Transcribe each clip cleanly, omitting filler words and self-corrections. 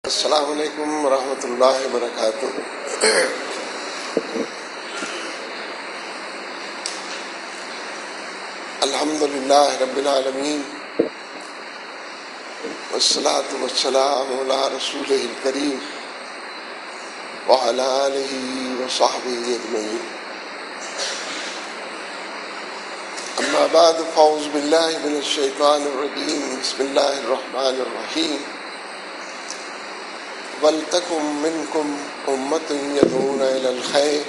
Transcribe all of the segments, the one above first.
السلام علیکم ورحمۃ اللہ وبرکاتہ۔ الحمد للہ رب العالمین والصلاة والسلام علی رسولہ الکریم وعلی آلہ وصحبہ اجمعین۔ اما بعد فاعوذ باللہ من الشیطان الرجیم، بسم اللہ الرحمن الرحیم۔ وَلْتَكُن مِّنكُمْ أُمَّةٌ يَدْعُونَ إِلَى الْخَيْرِ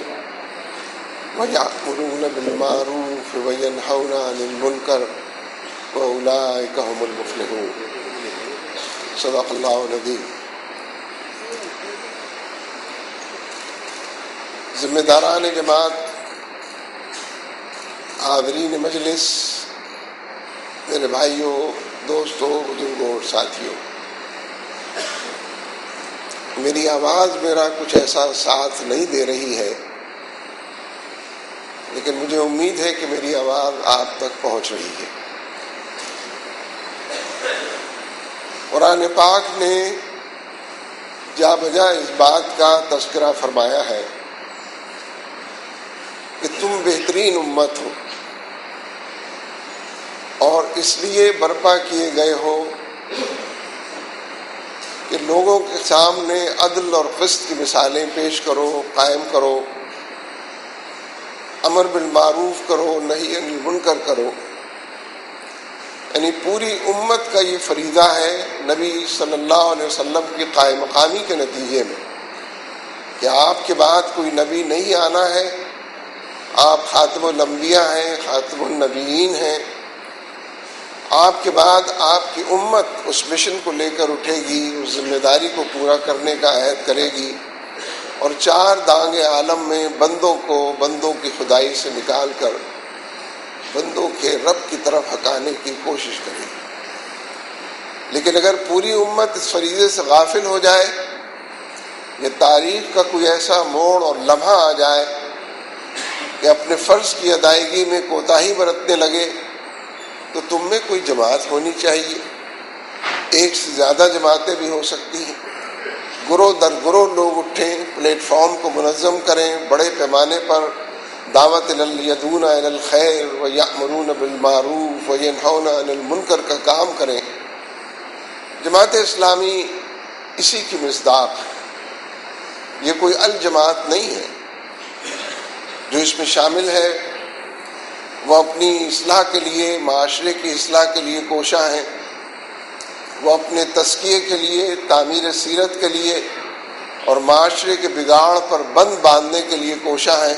وَيَأْمُرُونَ بِالْمَعْرُوفِ وَيَنْهَوْنَ عَنِ الْمُنكَرِ وَأُولَٰئِكَ هُمُ الْمُفْلِحُونَ۔ صدق اللہ العظیم۔ ذمہ داران جماعت، حاضرین مجلس، میرے بھائیوں، دوستوں، بزرگوں اور ساتھیوں، میری آواز میرا کچھ ایسا ساتھ نہیں دے رہی ہے، لیکن مجھے امید ہے کہ میری آواز آپ تک پہنچ رہی ہے۔ قرآن پاک نے جا بجا اس بات کا تذکرہ فرمایا ہے کہ تم بہترین امت ہو اور اس لیے برپا کیے گئے ہو کہ لوگوں کے سامنے عدل اور قسط کی مثالیں پیش کرو، قائم کرو، امر بالمعروف کرو، نہی عن المنکر کرو۔ یعنی پوری امت کا یہ فریضہ ہے نبی صلی اللہ علیہ وسلم کی قائم مقامی کے نتیجے میں کہ آپ کے بعد کوئی نبی نہیں آنا ہے، آپ خاتم الانبیاء ہیں، خاتم النبیین ہیں۔ آپ کے بعد آپ کی امت اس مشن کو لے کر اٹھے گی، اس ذمہ داری کو پورا کرنے کا عہد کرے گی اور چار دانگ عالم میں بندوں کی خدائی سے نکال کر بندوں کے رب کی طرف ہٹانے کی کوشش کرے گی۔ لیکن اگر پوری امت اس فریضے سے غافل ہو جائے یا تاریخ کا کوئی ایسا موڑ اور لمحہ آ جائے کہ اپنے فرض کی ادائیگی میں کوتاہی برتنے لگے تو تم میں کوئی جماعت ہونی چاہیے۔ ایک سے زیادہ جماعتیں بھی ہو سکتی ہیں، گروہ در گروہ لوگ اٹھیں، پلیٹ فارم کو منظم کریں، بڑے پیمانے پر دعوت یدعون الی الخیر ویأمرون بالمعروف وینہون عن المنکر کا کام کریں۔ جماعت اسلامی اسی کی مصداق ہے، یہ کوئی الجماعت نہیں ہے۔ جو اس میں شامل ہے وہ اپنی اصلاح کے لیے، معاشرے کی اصلاح کے لیے کوشاں ہیں، وہ اپنے تزکیے کے لیے، تعمیر سیرت کے لیے اور معاشرے کے بگاڑ پر بند باندھنے کے لیے کوشاں ہیں۔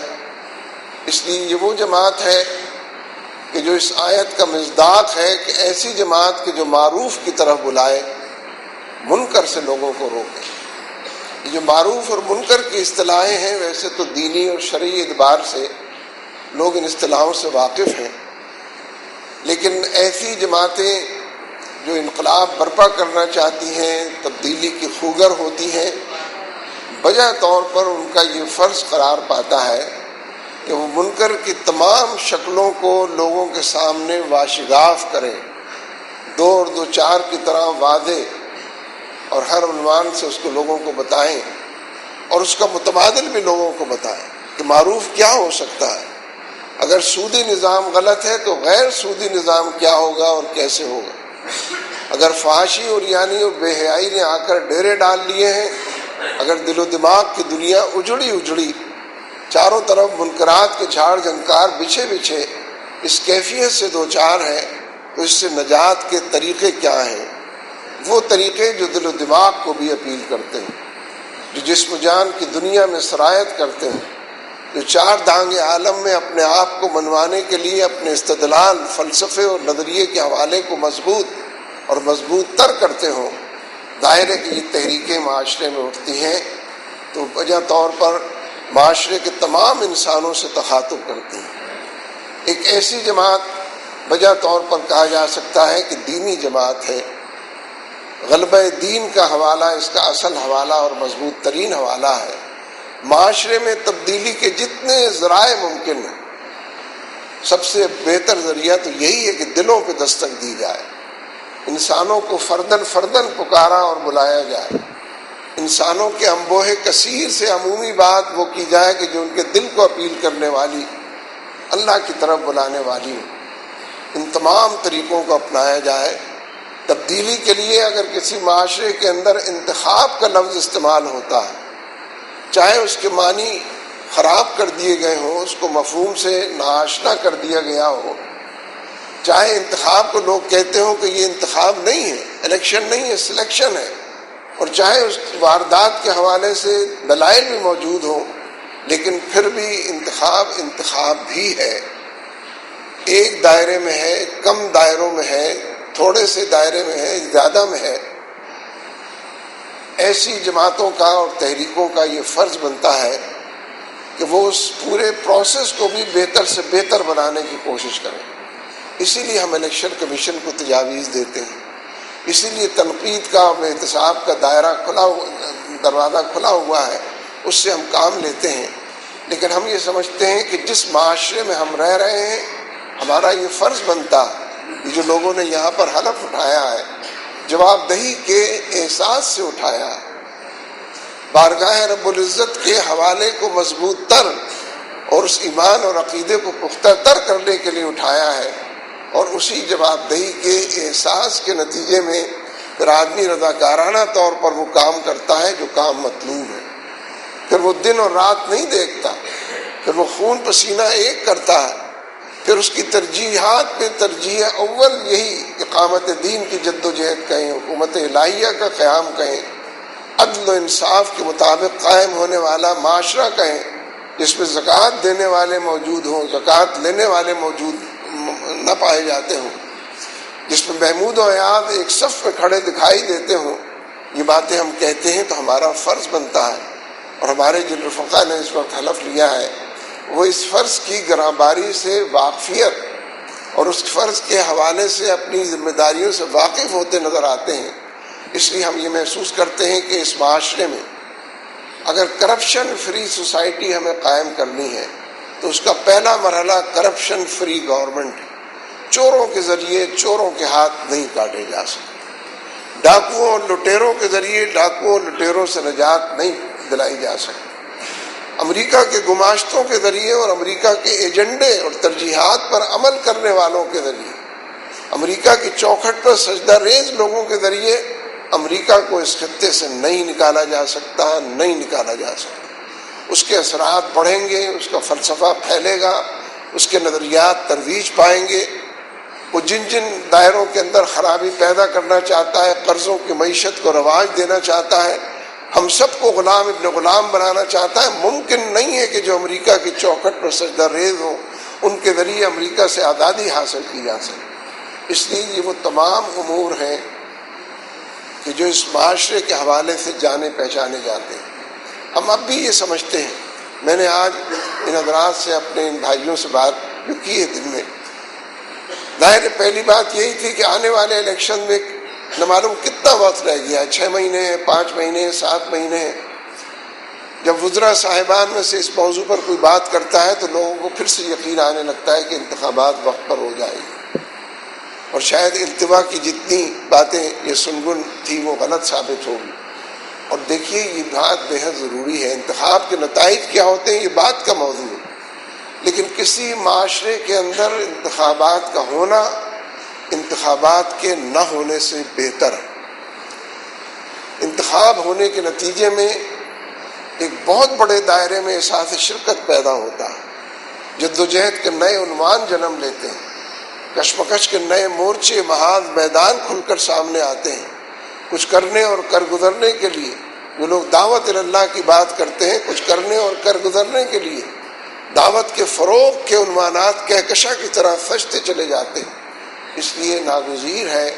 اس لیے یہ وہ جماعت ہے کہ جو اس آیت کا مصداق ہے کہ ایسی جماعت کہ جو معروف کی طرف بلائے، منکر سے لوگوں کو روکے۔ یہ جو معروف اور منکر کی اصطلاحیں ہیں، ویسے تو دینی اور شرعی اعتبار سے لوگ ان اصطلاحوں سے واقف ہیں، لیکن ایسی جماعتیں جو انقلاب برپا کرنا چاہتی ہیں، تبدیلی کی خوگر ہوتی ہیں، بجا طور پر ان کا یہ فرض قرار پاتا ہے کہ وہ منکر کی تمام شکلوں کو لوگوں کے سامنے واشگاف کریں، دو اور دو چار کی طرح واضح اور ہر عنوان سے اس کو لوگوں کو بتائیں اور اس کا متبادل بھی لوگوں کو بتائیں کہ معروف کیا ہو سکتا ہے۔ اگر سودی نظام غلط ہے تو غیر سودی نظام کیا ہوگا اور کیسے ہوگا۔ اگر فحاشی اور یعنی اور بے حیائی نے آ کر ڈیرے ڈال لیے ہیں، اگر دل و دماغ کی دنیا اجڑی چاروں طرف منکرات کے جھاڑ جھنکار بچھے اس کیفیت سے دو چار ہے تو اس سے نجات کے طریقے کیا ہیں؟ وہ طریقے جو دل و دماغ کو بھی اپیل کرتے ہیں، جو جسم و جان کی دنیا میں سرایت کرتے ہیں، جو چار دانگ عالم میں اپنے آپ کو منوانے کے لیے اپنے استدلال، فلسفے اور نظریے کے حوالے کو مضبوط تر کرتے ہوں۔ ظاہر ہے کہ یہ تحریکیں معاشرے میں اٹھتی ہیں تو وجہ طور پر معاشرے کے تمام انسانوں سے تخاطب کرتی ہیں۔ ایک ایسی جماعت وجہ طور پر کہا جا سکتا ہے کہ دینی جماعت ہے۔ غلبہ دین کا حوالہ اس کا اصل حوالہ اور مضبوط ترین حوالہ ہے۔ معاشرے میں تبدیلی کے جتنے ذرائع ممکن ہیں، سب سے بہتر ذریعہ تو یہی ہے کہ دلوں پہ دستک دی جائے، انسانوں کو فردن پکارا اور بلایا جائے، انسانوں کے انبوہ کثیر سے عمومی بات وہ کی جائے کہ جو ان کے دل کو اپیل کرنے والی، اللہ کی طرف بلانے والی ہو۔ ان تمام طریقوں کو اپنایا جائے۔ تبدیلی کے لیے اگر کسی معاشرے کے اندر انتخاب کا لفظ استعمال ہوتا ہے، چاہے اس کے معنی خراب کر دیے گئے ہوں، اس کو مفہوم سے ناآشنا کر دیا گیا ہو، چاہے انتخاب کو لوگ کہتے ہوں کہ یہ انتخاب نہیں ہے، الیکشن نہیں ہے، سلیکشن ہے، اور چاہے اس واردات کے حوالے سے دلائل بھی موجود ہوں، لیکن پھر بھی انتخاب بھی ہے۔ ایک دائرے میں ہے، کم دائروں میں ہے، تھوڑے سے دائرے میں ہے، زیادہ میں ہے۔ ایسی جماعتوں کا اور تحریکوں کا یہ فرض بنتا ہے کہ وہ اس پورے پروسیس کو بھی بہتر سے بہتر بنانے کی کوشش کریں۔ اسی لیے ہم الیکشن کمیشن کو تجاویز دیتے ہیں، اسی لیے تنقید کا اور احتساب کا دروازہ کھلا ہوا ہے، اس سے ہم کام لیتے ہیں۔ لیکن ہم یہ سمجھتے ہیں کہ جس معاشرے میں ہم رہ رہے ہیں، ہمارا یہ فرض بنتا، یہ جو لوگوں نے یہاں پر حلف اٹھایا ہے، جواب دہی کے احساس سے اٹھایا ہے، بارگاہ رب العزت کے حوالے کو مضبوط تر اور اس ایمان اور عقیدے کو پختہ تر کرنے کے لیے اٹھایا ہے، اور اسی جواب دہی کے احساس کے نتیجے میں پھر آدمی رضاکارانہ طور پر وہ کام کرتا ہے جو کام مطلوب ہے۔ پھر وہ دن اور رات نہیں دیکھتا، پھر وہ خون پسینہ ایک کرتا ہے، پھر اس کی ترجیحات میں ترجیح اول یہی اقامت دین کی جد و جہد کہیں، حکومت الہیہ کا قیام کہیں، عدل و انصاف کے مطابق قائم ہونے والا معاشرہ کہیں، جس میں زکوٰۃ دینے والے موجود ہوں، زکوٰۃ لینے والے موجود نہ پائے جاتے ہوں، جس میں محمود و عیاد ایک صف میں کھڑے دکھائی دیتے ہوں۔ یہ باتیں ہم کہتے ہیں تو ہمارا فرض بنتا ہے، اور ہمارے جن رفقا نے اس وقت حلف لیا ہے وہ اس فرض کی گراں سے واقفیت اور اس فرض کے حوالے سے اپنی ذمہ داریوں سے واقف ہوتے نظر آتے ہیں۔ اس لیے ہم یہ محسوس کرتے ہیں کہ اس معاشرے میں اگر کرپشن فری سوسائٹی ہمیں قائم کرنی ہے تو اس کا پہلا مرحلہ کرپشن فری گورنمنٹ ہے۔ چوروں کے ذریعے چوروں کے ہاتھ نہیں کاٹے جا سکتے، ڈاکوؤں اور لٹیروں کے ذریعے ڈاکوؤں اور لٹیروں سے نجات نہیں دلائی جا سکتی، امریکہ کے گماشتوں کے ذریعے اور امریکہ کے ایجنڈے اور ترجیحات پر عمل کرنے والوں کے ذریعے، امریکہ کی چوکھٹ پر سجدہ ریز لوگوں کے ذریعے امریکہ کو اس خطے سے نہیں نکالا جا سکتا، نہیں نکالا جا سکتا۔ اس کے اثرات بڑھیں گے، اس کا فلسفہ پھیلے گا، اس کے نظریات ترویج پائیں گے۔ وہ جن دائروں کے اندر خرابی پیدا کرنا چاہتا ہے، قرضوں کی معیشت کو رواج دینا چاہتا ہے، ہم سب کو غلام ابن غلام بنانا چاہتا ہے، ممکن نہیں ہے کہ جو امریکہ کی چوکھٹ پر سجدہ ریز ہوں ان کے ذریعے امریکہ سے آزادی حاصل کی جا سکے۔ اس لیے یہ وہ تمام امور ہیں کہ جو اس معاشرے کے حوالے سے جانے پہچانے جاتے ہیں۔ ہم اب بھی یہ سمجھتے ہیں، میں نے آج ان حضرات سے اپنے ان بھائیوں سے بات جو کی ہے دن میں، ظاہر پہلی بات یہی تھی کہ آنے والے الیکشن میں نہ معلوم کتنا وقت رہ گیا، 6 مہینے 5 مہینے 7 مہینے۔ جب وزراء صاحبان میں سے اس موضوع پر کوئی بات کرتا ہے تو لوگوں کو پھر سے یقین آنے لگتا ہے کہ انتخابات وقت پر ہو جائے گی، اور شاید التوا کی جتنی باتیں یہ سنگن تھی وہ غلط ثابت ہوگی۔ اور دیکھیے یہ بات بے حد ضروری ہے، انتخاب کے نتائج کیا ہوتے ہیں یہ بات کا موضوع ہے، لیکن کسی معاشرے کے اندر انتخابات کا ہونا انتخابات کے نہ ہونے سے بہتر ہے۔ انتخاب ہونے کے نتیجے میں ایک بہت بڑے دائرے میں احساس شرکت پیدا ہوتا ہے، جدوجہد کے نئے عنوان جنم لیتے ہیں، کشمکش کے نئے مورچے محاذ میدان کھل کر سامنے آتے ہیں۔ کچھ کرنے اور کر گزرنے کے لیے جو لوگ دعوت اللہ کی بات کرتے ہیں، کچھ کرنے اور کر گزرنے کے لیے دعوت کے فروغ کے عنوانات کہکشاں کی طرح سجتے چلے جاتے ہیں۔ اس لیے ناگزیر ہے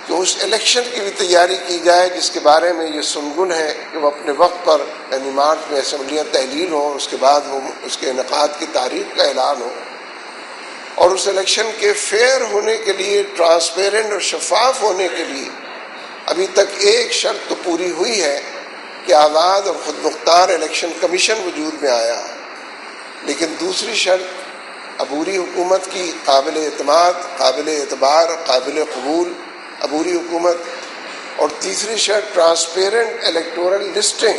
کہ اس الیکشن کی بھی تیاری کی جائے جس کے بارے میں یہ سنگن ہے کہ وہ اپنے وقت پر یعنی مارچ میں اسمبلیاں تحلیل ہوں، اس کے بعد وہ اس کے انعقاد کی تاریخ کا اعلان ہو، اور اس الیکشن کے فیئر ہونے کے لیے، ٹرانسپیرنٹ اور شفاف ہونے کے لیے ابھی تک ایک شرط تو پوری ہوئی ہے کہ آزاد اور خود مختار الیکشن کمیشن وجود میں آیا ہے، لیکن دوسری شرط عبوری حکومت کی، قابل اعتماد، قابل اعتبار، قابل قبول عبوری حکومت اور تیسری شرط ٹرانسپیرنٹ الیکٹورل لسٹیں،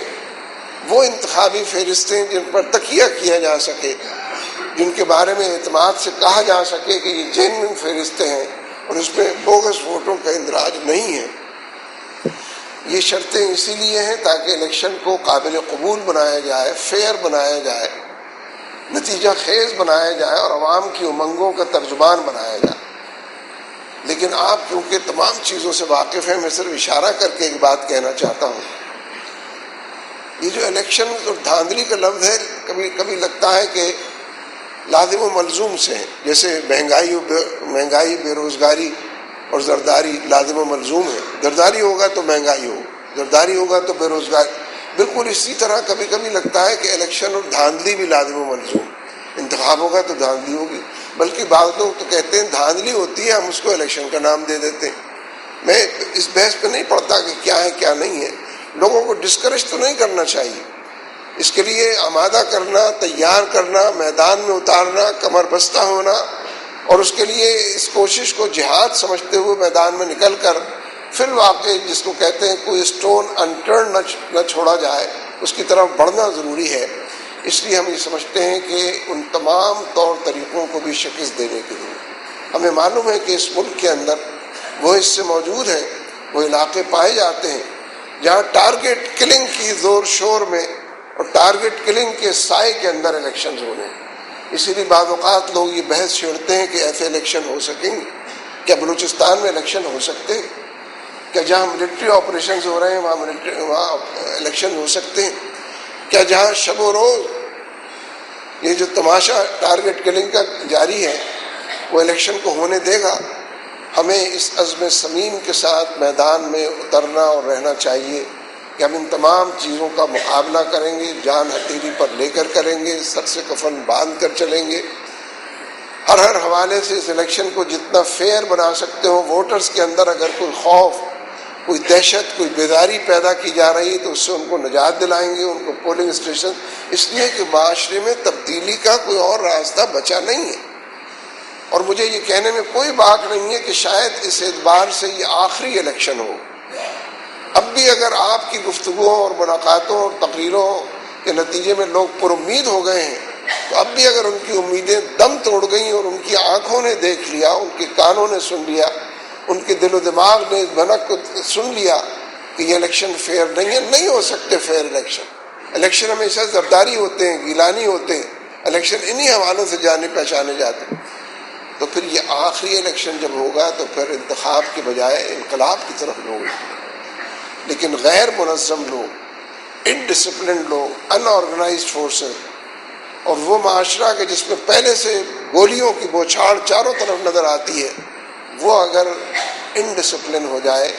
وہ انتخابی فہرستیں جن پر تکیہ کیا جا سکے، جن کے بارے میں اعتماد سے کہا جا سکے کہ یہ جینوئن فہرستیں ہیں اور اس میں بوگس ووٹوں کا اندراج نہیں ہے۔ یہ شرطیں اسی لیے ہیں تاکہ الیکشن کو قابل قبول بنایا جائے، فیئر بنایا جائے، نتیجہ خیز بنایا جائے اور عوام کی امنگوں کا ترجمان بنایا جائے۔ لیکن آپ کیونکہ تمام چیزوں سے واقف ہیں، میں صرف اشارہ کر کے ایک بات کہنا چاہتا ہوں۔ یہ جو الیکشن اور دھاندلی کا لفظ ہے، کبھی کبھی لگتا ہے کہ لازم و ملزوم سے ہیں، جیسے مہنگائی، بے روزگاری اور زرداری لازم و ملزوم ہے۔ زرداری ہوگا تو مہنگائی ہو، زرداری ہوگا تو بے روزگاری۔ بالکل اسی طرح کبھی کبھی لگتا ہے کہ الیکشن اور دھاندلی بھی لازم و ملزوم، انتخاب ہوگا تو دھاندلی ہوگی۔ بلکہ بعض لوگ تو کہتے ہیں دھاندلی ہوتی ہے، ہم اس کو الیکشن کا نام دے دیتے ہیں۔ میں اس بحث پہ نہیں پڑتا کہ کیا ہے کیا نہیں ہے، لوگوں کو ڈسکریج تو نہیں کرنا چاہیے، اس کے لیے آمادہ کرنا، تیار کرنا، میدان میں اتارنا، کمر بستہ ہونا، اور اس کے لیے اس کوشش کو جہاد سمجھتے ہوئے میدان میں نکل کر پھر واقع جس کو کہتے ہیں کوئی اسٹون انٹرن نہ چھوڑا جائے، اس کی طرف بڑھنا ضروری ہے۔ اس لیے ہم یہ سمجھتے ہیں کہ ان تمام طور طریقوں کو بھی شکست دینے کے لیے ہمیں معلوم ہے کہ اس ملک کے اندر وہ حصے موجود ہیں، وہ علاقے پائے جاتے ہیں جہاں ٹارگٹ کلنگ کی زور شور میں اور ٹارگٹ کلنگ کے سائے کے اندر الیکشنز ہونے ہیں۔ اسی لیے بعض اوقات لوگ یہ بحث چھیڑتے ہیں کہ ایسے الیکشن ہو سکیں گے، کیا بلوچستان میں الیکشن ہو سکتے ہیں؟ کیا جہاں ملٹری آپریشنز ہو رہے ہیں وہاں الیکشن ہو سکتے ہیں؟ کیا جہاں شب و روز یہ جو تماشا ٹارگٹ کلنگ کا جاری ہے وہ الیکشن کو ہونے دے گا؟ ہمیں اس عزم صمیم کے ساتھ میدان میں اترنا اور رہنا چاہیے کہ ہم ان تمام چیزوں کا مقابلہ کریں گے، جان ہتھیلی پر لے کر کریں گے، سر سے کفن باندھ کر چلیں گے، ہر حوالے سے اس الیکشن کو جتنا فیئر بنا سکتے ہو۔ ووٹرز کے اندر اگر کوئی خوف، کوئی دہشت، کوئی بیداری پیدا کی جا رہی ہے تو اس سے ان کو نجات دلائیں گے، ان کو پولنگ اسٹیشن، اس لیے کہ معاشرے میں تبدیلی کا کوئی اور راستہ بچا نہیں ہے۔ اور مجھے یہ کہنے میں کوئی بات نہیں ہے کہ شاید اس اعتبار سے یہ آخری الیکشن ہو۔ اب بھی اگر آپ کی گفتگو اور ملاقاتوں اور تقریروں کے نتیجے میں لوگ پر امید ہو گئے ہیں تو اب بھی اگر ان کی امیدیں دم توڑ گئیں اور ان کی آنکھوں نے دیکھ لیا، ان کے کانوں نے سن لیا، ان کے دل و دماغ نے اس بھنک کو سن لیا کہ یہ الیکشن فیئر نہیں ہے، نہیں ہو سکتے فیئر الیکشن ہمیشہ زرداری ہوتے ہیں، گیلانی ہوتے ہیں، الیکشن انہی حوالوں سے جانے پہچانے جاتے ہیں۔ تو پھر یہ آخری الیکشن جب ہوگا تو پھر انتخاب کے بجائے انقلاب کی طرف لوگ، لیکن غیر منظم لوگ، انڈسپلنڈ لوگ، ان آرگنائزڈ فورسز اور وہ معاشرہ کہ جس میں پہلے سے گولیوں کی بوچھاڑ چاروں طرف نظر آتی ہے، وہ اگر انڈسپلن ہو جائے،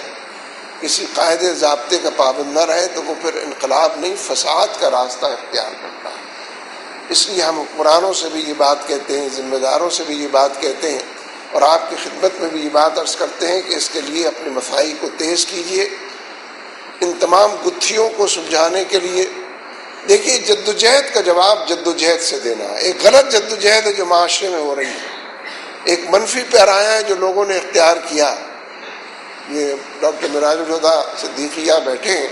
کسی قاعدے ضابطے کا پابند نہ رہے تو وہ پھر انقلاب نہیں، فساد کا راستہ اختیار کرتا ہے۔ اس لیے ہم حکمرانوں سے بھی یہ بات کہتے ہیں، ذمہ داروں سے بھی یہ بات کہتے ہیں اور آپ کی خدمت میں بھی یہ بات عرض کرتے ہیں کہ اس کے لیے اپنے مساعی کو تیز کیجیے۔ ان تمام گتھیوں کو سلجھانے کے لیے دیکھیے، جدوجہد کا جواب جدوجہد سے دینا ہے۔ ایک غلط جدوجہد ہے جو معاشرے میں ہو رہی ہے، ایک منفی پیرایا ہے جو لوگوں نے اختیار کیا۔ یہ ڈاکٹر معراج الہدیٰ صدیقیہ بیٹھے ہیں،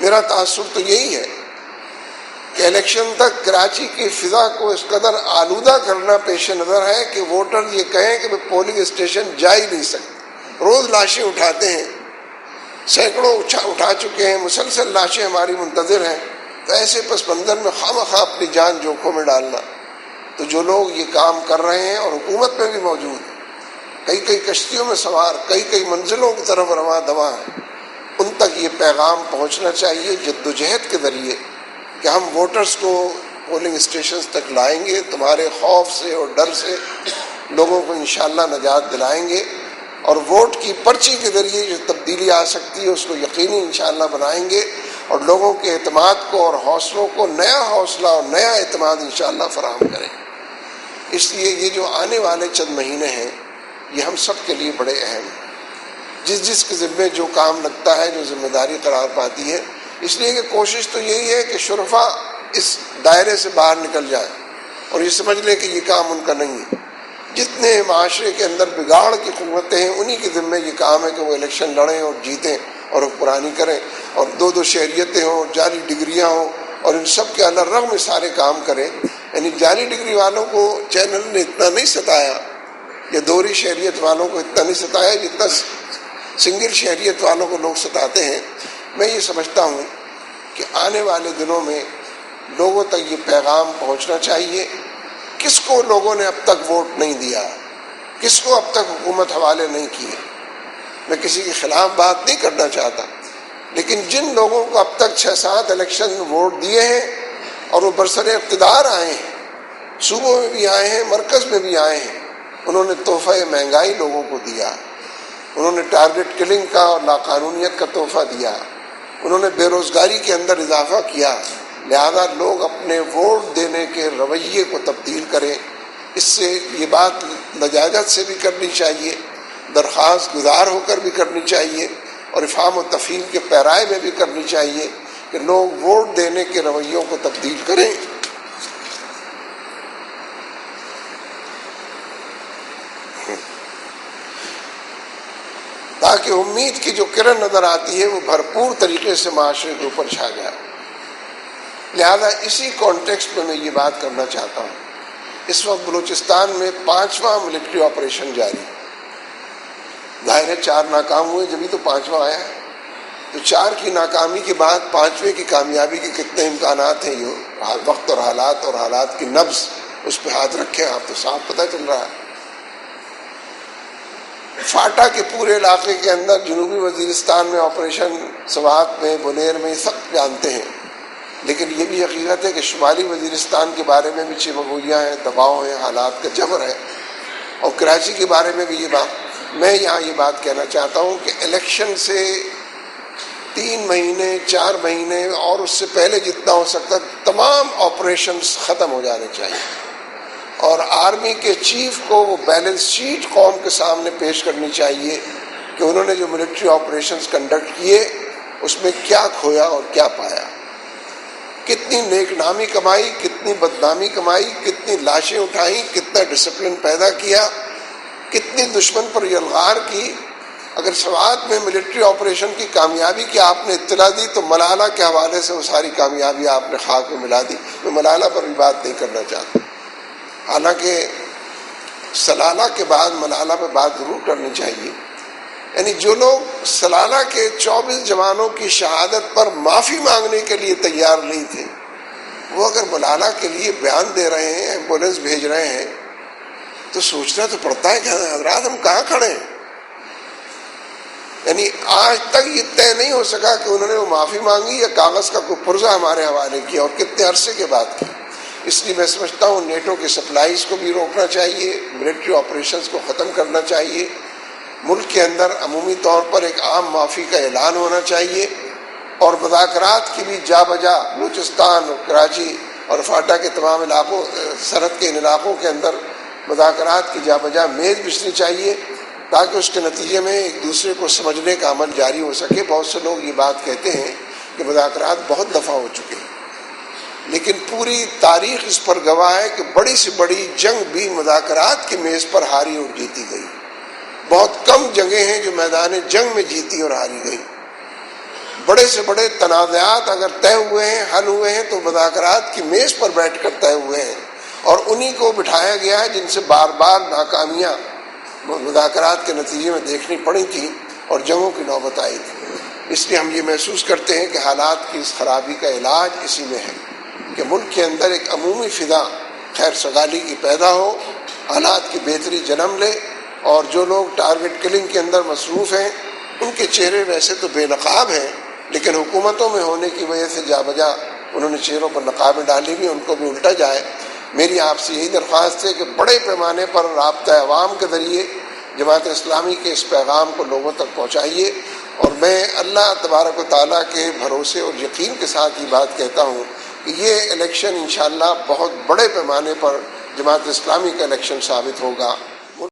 میرا تاثر تو یہی ہے کہ الیکشن تک کراچی کی فضا کو اس قدر آلودہ کرنا پیش نظر ہے کہ ووٹر یہ کہیں کہ پولنگ اسٹیشن جا ہی نہیں سکتے۔ روز لاشیں اٹھاتے ہیں، سینکڑوں اٹھا چکے ہیں، مسلسل لاشیں ہماری منتظر ہیں، تو ایسے پس منظر میں خواہ اپنی جان جوکھوں میں ڈالنا۔ تو جو لوگ یہ کام کر رہے ہیں اور حکومت میں بھی موجود، کئی کشتیوں میں سوار، کئی منزلوں کی طرف رواں دواں ہیں، ان تک یہ پیغام پہنچنا چاہیے جدوجہد کے ذریعے کہ ہم ووٹرز کو پولنگ اسٹیشنز تک لائیں گے، تمہارے خوف سے اور ڈر سے لوگوں کو انشاءاللہ نجات دلائیں گے، اور ووٹ کی پرچی کے ذریعے جو تبدیلی آ سکتی ہے اس کو یقینی انشاءاللہ بنائیں گے اور لوگوں کے اعتماد کو اور حوصلوں کو نیا حوصلہ اور نیا اعتماد انشاءاللہ فراہم کریں۔ اس لیے یہ جو آنے والے چند مہینے ہیں یہ ہم سب کے لیے بڑے اہم ہیں، جس کے ذمے جو کام لگتا ہے، جو ذمہ داری قرار پاتی ہے۔ اس لیے کہ کوشش تو یہی ہے کہ شرفا اس دائرے سے باہر نکل جائے اور یہ سمجھ لے کہ یہ کام ان کا نہیں ہے۔ جتنے معاشرے کے اندر بگاڑ کی قوتیں ہیں انہی کے ذمہ یہ کام ہے کہ وہ الیکشن لڑیں اور جیتیں اور حکمرانی کریں، اور دو شہریتیں ہوں، جعلی ڈگریاں ہوں، اور ان سب کے الرغم سارے کام کریں۔ یعنی جعلی ڈگری والوں کو چینل نے اتنا نہیں ستایا، یا دوہری شہریت والوں کو اتنا نہیں ستایا جتنا سنگل شہریت والوں کو لوگ ستاتے ہیں۔ میں یہ سمجھتا ہوں کہ آنے والے دنوں میں لوگوں تک یہ پیغام پہنچنا چاہیے، کس کو لوگوں نے اب تک ووٹ نہیں دیا، کس کو اب تک حکومت حوالے نہیں کیے۔ میں کسی کے خلاف بات نہیں کرنا چاہتا، لیکن جن لوگوں کو اب تک 6-7 الیکشن ووٹ دیے ہیں اور وہ برسر اقتدار آئے ہیں، صوبوں میں بھی آئے ہیں، مرکز میں بھی آئے ہیں، انہوں نے تحفہ مہنگائی لوگوں کو دیا، انہوں نے ٹارگٹ کلنگ کا اور لاقانونیت کا تحفہ دیا، انہوں نے بے روزگاری کے اندر اضافہ کیا۔ لہذا لوگ اپنے ووٹ دینے کے رویے کو تبدیل کریں۔ اس سے یہ بات لجاجت سے بھی کرنی چاہیے، درخواست گزار ہو کر بھی کرنی چاہیے، اور افہام و تفہیم کے پیرائے میں بھی کرنی چاہیے کہ لوگ ووٹ دینے کے رویوں کو تبدیل کریں۔ تاکہ امید کی جو کرن نظر آتی ہے وہ بھرپور طریقے سے معاشرے کے اوپر چھا جائے۔ لہذا اسی کانٹیکسٹ میں یہ بات کرنا چاہتا ہوں۔ اس وقت بلوچستان میں 5واں ملٹری آپریشن جاری، ظاہر ہے 4 ناکام ہوئے جبھی تو 5واں آیا ہے، تو 4 کی ناکامی کے بعد 5ویں کی کامیابی کے کتنے امکانات ہیں، یہ وقت اور حالات کی نبض اس پہ ہاتھ رکھیں آپ تو صاف پتہ چل رہا ہے۔ فاٹا کے پورے علاقے کے اندر جنوبی وزیرستان میں آپریشن سوات میں بنیر میں سخت جانتے ہیں، لیکن یہ بھی حقیقت ہے کہ شمالی وزیرستان کے بارے میں بھی چمگوئیاں ہیں، دباؤ ہیں، حالات کا جبر ہے، اور کراچی کے بارے میں بھی یہ بات۔ میں یہاں یہ بات کہنا چاہتا ہوں کہ الیکشن سے 3 مہینے 4 مہینے اور اس سے پہلے جتنا ہو سکتا تمام آپریشنز ختم ہو جانے چاہیے، اور آرمی کے چیف کو وہ بیلنس شیٹ قوم کے سامنے پیش کرنی چاہیے کہ انہوں نے جو ملٹری آپریشنز کنڈکٹ کیے اس میں کیا کھویا اور کیا پایا، کتنی نیک نامی کمائی، کتنی بدنامی کمائی، کتنی لاشیں اٹھائیں، کتنا ڈسپلن پیدا کیا، کتنی دشمن پر یلغار کی۔ اگر سوات میں ملٹری آپریشن کی کامیابی کی آپ نے اطلاع دی تو ملالہ کے حوالے سے وہ ساری کامیابی آپ نے خاک میں ملا دی۔ میں ملالہ پر بھی بات نہیں کرنا چاہتا، حالانکہ سلالہ کے بعد ملالہ پہ بات ضرور کرنی چاہیے۔ یعنی جو لوگ سلالہ کے 24 جوانوں کی شہادت پر معافی مانگنے کے لیے تیار نہیں تھے، وہ اگر ملالہ کے لیے بیان دے رہے ہیں، ایمبولینس بھیج رہے ہیں، تو سوچنا تو پڑتا ہے کہ حضرات ہم کہاں کھڑے ہیں۔ یعنی آج تک یہ طے نہیں ہو سکا کہ انہوں نے وہ معافی مانگی یا کاغذ کا کوئی پرزہ ہمارے حوالے کیا، اور کتنے عرصے کے بعد کی۔ اس لیے میں سمجھتا ہوں نیٹو کے سپلائیز کو بھی روکنا چاہیے، ملٹری آپریشنز کو ختم کرنا چاہیے، ملک کے اندر عمومی طور پر ایک عام معافی کا اعلان ہونا چاہیے، اور مذاکرات کی بھی جا بجا بلوچستان اور کراچی اور فاٹا کے تمام علاقوں، سرحد کے ان علاقوں کے اندر مذاکرات کی جا بجا میز بچھنی چاہیے، تاکہ اس کے نتیجے میں ایک دوسرے کو سمجھنے کا عمل جاری ہو سکے۔ بہت سے لوگ یہ بات کہتے ہیں کہ مذاکرات بہت دفعہ ہو چکے ہیں، لیکن پوری تاریخ اس پر گواہ ہے کہ بڑی سے بڑی جنگ بھی مذاکرات کی میز پر ہاری اور جیتی گئی۔ بہت کم جنگیں ہیں جو میدان جنگ میں جیتی اور ہاری گئی۔ بڑے سے بڑے تنازعات اگر طے ہوئے ہیں، حل ہوئے ہیں، تو مذاکرات کی میز پر بیٹھ کر طے ہوئے ہیں، اور انہی کو بٹھایا گیا ہے جن سے بار بار ناکامیاں مذاکرات کے نتیجے میں دیکھنی پڑی تھیں اور جنگوں کی نوبت آئی تھی۔ اس لیے ہم یہ محسوس کرتے ہیں کہ حالات کی اس خرابی کا علاج اسی میں ہے کہ ملک کے اندر ایک عمومی فضا خیر سگالی کی پیدا ہو، حالات کی بہتری جنم لے، اور جو لوگ ٹارگٹ کلنگ کے اندر مصروف ہیں ان کے چہرے ویسے تو بے نقاب ہیں، لیکن حکومتوں میں ہونے کی وجہ سے جا بجا انہوں نے چہروں پر نقابیں ڈالی ہوئی، ان کو بھی الٹا جائے۔ میری آپ سے یہی درخواست ہے کہ بڑے پیمانے پر رابطہ عوام کے ذریعے جماعت اسلامی کے اس پیغام کو لوگوں تک پہنچائیے، اور میں اللہ تبارک و تعالیٰ کے بھروسے اور یقین کے ساتھ یہ بات کہتا ہوں کہ یہ الیکشن انشاءاللہ بہت بڑے پیمانے پر جماعت اسلامی کا الیکشن ثابت ہوگا۔